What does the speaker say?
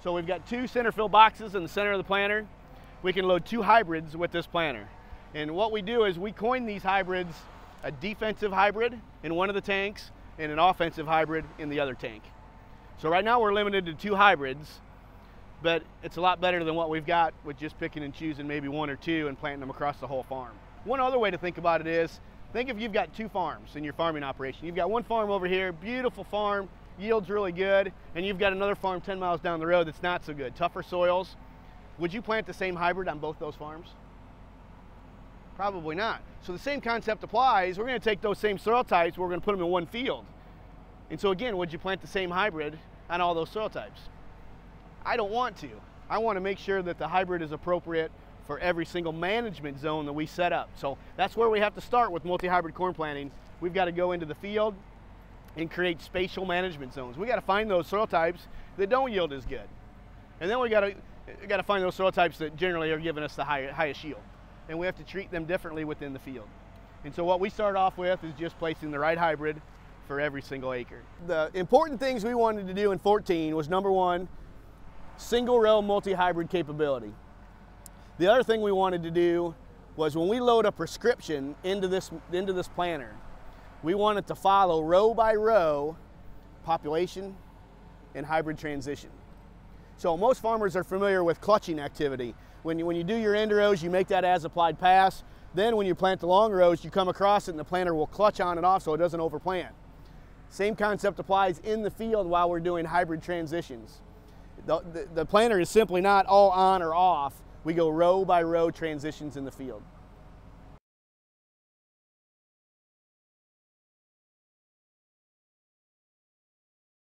So we've got 2 center fill boxes in the center of the planter. We can load 2 hybrids with this planter. And what we do is we coin these hybrids a defensive hybrid in one of the tanks and an offensive hybrid in the other tank. So right now we're limited to 2 hybrids, but it's a lot better than what we've got with just picking and choosing maybe 1 or 2 and planting them across the whole farm. One other way to think about it is, think if you've got 2 farms in your farming operation. You've got one farm over here, beautiful farm, yield's really good, and you've got another farm 10 miles down the road that's not so good, tougher soils. Would you plant the same hybrid on both those farms? Probably not. So the same concept applies. We're going to take those same soil types, we're going to put them in one field. And so again, would you plant the same hybrid on all those soil types? I don't want to. I want to make sure that the hybrid is appropriate for every single management zone that we set up. So that's where we have to start with multi-hybrid corn planting. We've got to go into the field and create spatial management zones. We got to find those soil types that don't yield as good. And then we got to find those soil types that generally are giving us the highest yield. And we have to treat them differently within the field. And so what we start off with is just placing the right hybrid for every single acre. The important things we wanted to do in 14 was, number 1, single row multi-hybrid capability. The other thing we wanted to do was, when we load a prescription into this planter, we wanted to follow row by row population and hybrid transition. So most farmers are familiar with clutching activity. When you do your end rows, you make that as applied pass. Then when you plant the long rows, you come across it and the planter will clutch on and off so it doesn't overplant. Same concept applies in the field while we're doing hybrid transitions. The planter is simply not all on or off. We go row by row transitions in the field.